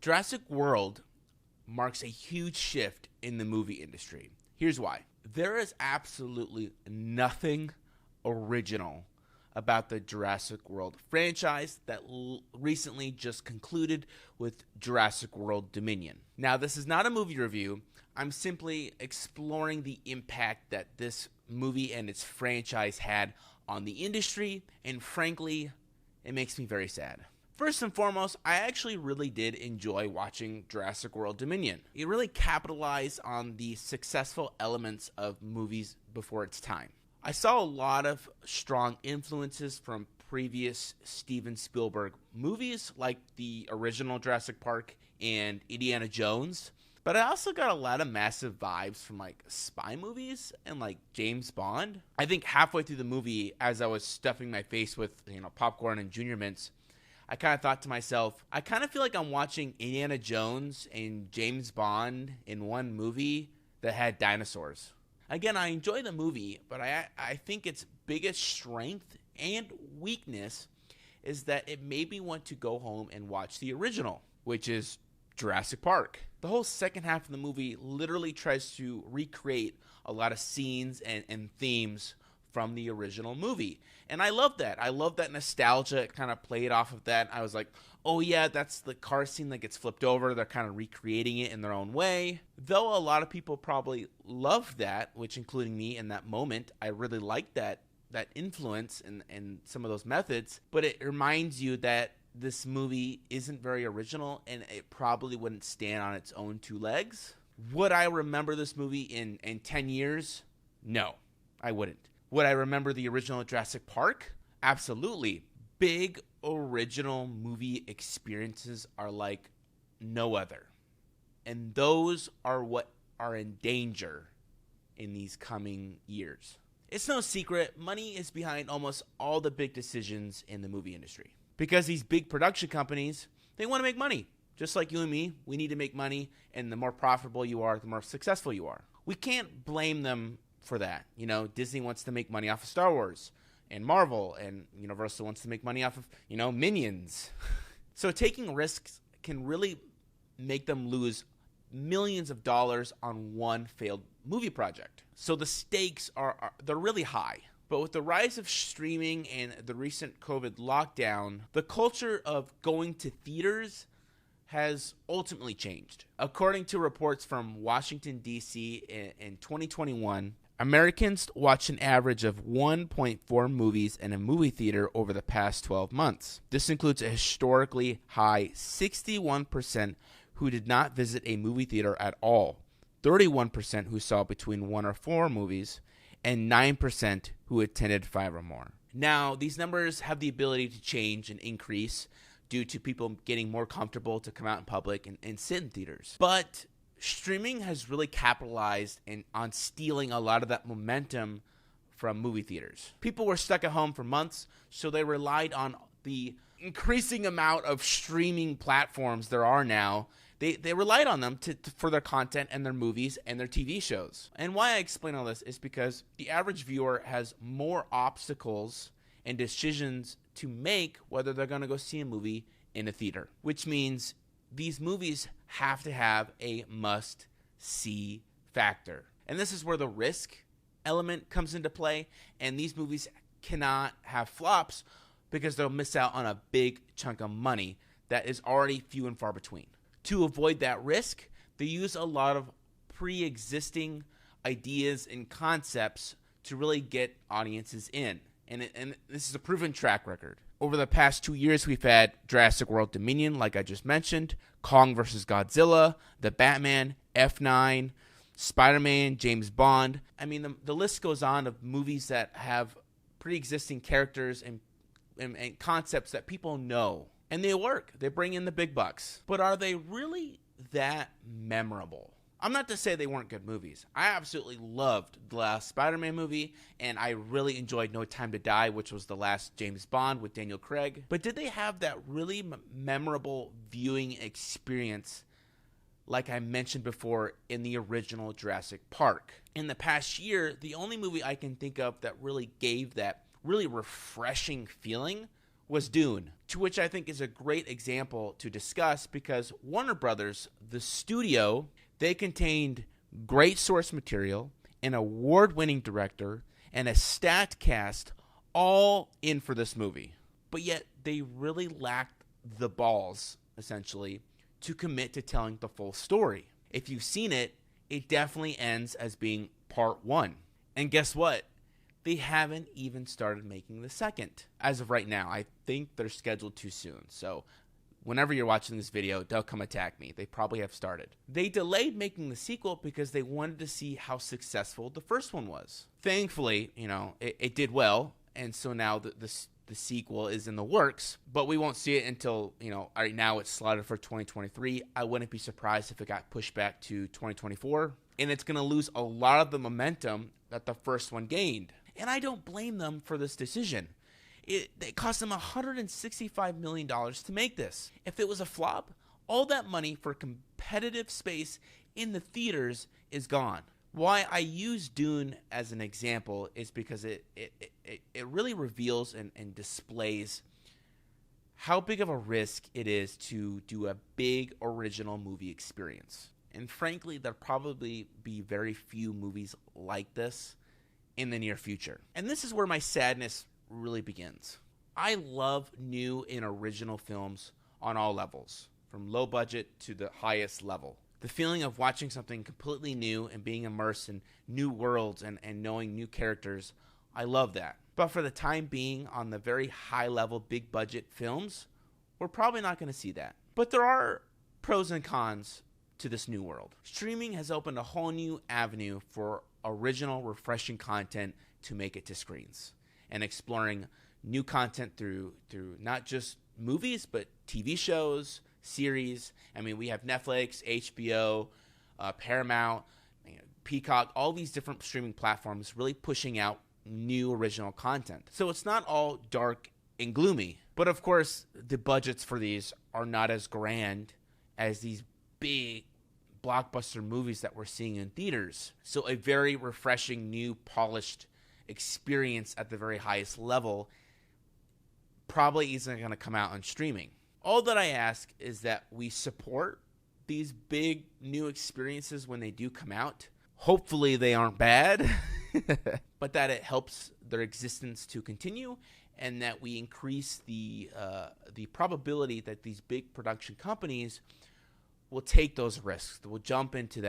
Jurassic World marks a huge shift in the movie industry. Here's why. There is absolutely nothing original about the Jurassic World franchise that recently just concluded with Jurassic World Dominion. Now, this is not a movie review. I'm simply exploring the impact that this movie and its franchise had on the industry, and frankly, it makes me very sad. First and foremost, I actually really did enjoy watching Jurassic World Dominion. It really capitalized on the successful elements of movies before its time. I saw a lot of strong influences from previous Steven Spielberg movies, like the original Jurassic Park and Indiana Jones. But I also got a lot of massive vibes from like spy movies and like James Bond. I think halfway through the movie, as I was stuffing my face with popcorn and Junior Mints, I kind of thought to myself, I kind of feel like I'm watching Indiana Jones and James Bond in one movie that had dinosaurs. Again, I enjoy the movie, but I think its biggest strength and weakness is that it made me want to go home and watch the original, which is Jurassic Park. The whole second half of the movie literally tries to recreate a lot of scenes and themes from the original movie. And I love that. I love that nostalgia. It kind of played off of that. I was like, oh yeah, that's the car scene that gets flipped over. They're kind of recreating it in their own way. Though a lot of people probably loved that, which including me in that moment, I really liked that influence and some of those methods. But it reminds you that this movie isn't very original and it probably wouldn't stand on its own two legs. Would I remember this movie in 10 years? No, I wouldn't. Would I remember the original Jurassic Park? Absolutely. Big original movie experiences are like no other. And those are what are in danger in these coming years. It's no secret, money is behind almost all the big decisions in the movie industry. Because these big production companies, they want to make money. Just like you and me, we need to make money, and the more profitable you are, the more successful you are. We can't blame them for that. Disney wants to make money off of Star Wars and Marvel, and Universal wants to make money off of, Minions. So taking risks can really make them lose millions of dollars on one failed movie project. So the stakes they're really high. But with the rise of streaming and the recent COVID lockdown, the culture of going to theaters has ultimately changed. According to reports from Washington, D.C. in 2021, Americans watched an average of 1.4 movies in a movie theater over the past 12 months. This includes a historically high 61% who did not visit a movie theater at all, 31% who saw between 1 or 4 movies, and 9% who attended 5 or more. Now, these numbers have the ability to change and increase due to people getting more comfortable to come out in public and sit in theaters. But streaming has really capitalized on stealing a lot of that momentum from movie theaters. People were stuck at home for months, so they relied on the increasing amount of streaming platforms there are now. They relied on them for their content and their movies and their TV shows. And why I explain all this is because the average viewer has more obstacles and decisions to make whether they're going to go see a movie in a theater, which means these movies have to have a must-see factor. And this is where the risk element comes into play, and these movies cannot have flops because they'll miss out on a big chunk of money that is already few and far between. To avoid that risk, they use a lot of pre-existing ideas and concepts to really get audiences in. And this is a proven track record. Over the past 2 years, we've had Jurassic World Dominion, like I just mentioned, Kong vs. Godzilla, The Batman, F9, Spider-Man, James Bond. I mean, the list goes on of movies that have pre-existing characters and concepts that people know. And they work. They bring in the big bucks. But are they really that memorable? I'm not to say they weren't good movies. I absolutely loved the last Spider-Man movie, and I really enjoyed No Time to Die, which was the last James Bond with Daniel Craig. But did they have that really memorable viewing experience like I mentioned before in the original Jurassic Park? In the past year, the only movie I can think of that really gave that really refreshing feeling was Dune, to which I think is a great example to discuss because Warner Brothers, the studio, they contained great source material, an award-winning director, and a stacked cast all in for this movie. But yet they really lacked the balls, essentially, to commit to telling the full story. If you've seen it, it definitely ends as being part one. And guess what? They haven't even started making the second. As of right now, I think they're scheduled too soon. So whenever you're watching this video, don't come attack me. They probably have started. They delayed making the sequel because they wanted to see how successful the first one was. Thankfully, it did well. And so now the sequel is in the works, but we won't see it until, right now it's slotted for 2023. I wouldn't be surprised if it got pushed back to 2024. And it's going to lose a lot of the momentum that the first one gained. And I don't blame them for this decision. It cost them $165 million to make this. If it was a flop, all that money for competitive space in the theaters is gone. Why I use Dune as an example is because it really reveals and displays how big of a risk it is to do a big original movie experience. And frankly, there'll probably be very few movies like this in the near future. And this is where my sadness really begins. I love new and original films on all levels, from low budget to the highest level. The feeling of watching something completely new and being immersed in new worlds and knowing new characters, I love that. But for the time being, on the very high level, big budget films, we're probably not going to see that. But there are pros and cons to this new world. Streaming has opened a whole new avenue for original, refreshing content to make it to screens, and exploring new content through not just movies, but TV shows, series. I mean, we have Netflix, HBO, Paramount, Peacock, all these different streaming platforms really pushing out new original content. So it's not all dark and gloomy. But of course, the budgets for these are not as grand as these big blockbuster movies that we're seeing in theaters. So a very refreshing, new, polished experience at the very highest level probably isn't going to come out on streaming. All that I ask is that we support these big new experiences when they do come out. Hopefully they aren't bad, but that it helps their existence to continue, and that we increase the probability that these big production companies will take those risks, will jump into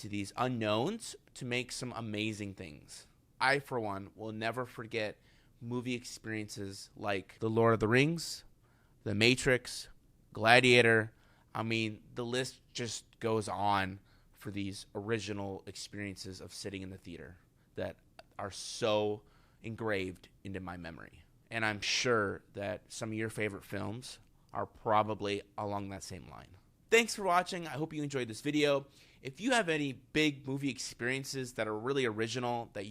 these unknowns to make some amazing things. I, for one, will never forget movie experiences like The Lord of the Rings, The Matrix, Gladiator. I mean, the list just goes on for these original experiences of sitting in the theater that are so engraved into my memory. And I'm sure that some of your favorite films are probably along that same line. Thanks for watching. I hope you enjoyed this video. If you have any big movie experiences that are really original, that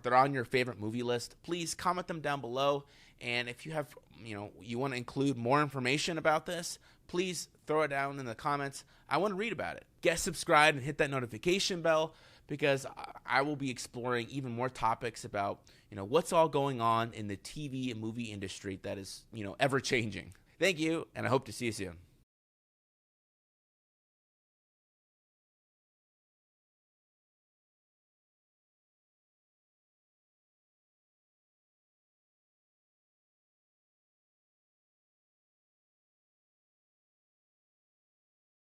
are on your favorite movie list, please comment them down below. And if you have, you want to include more information about this, please throw it down in the comments. I want to read about it. Get subscribed and hit that notification bell, because I will be exploring even more topics about, what's all going on in the TV and movie industry that is, ever changing. Thank you, and I hope to see you soon.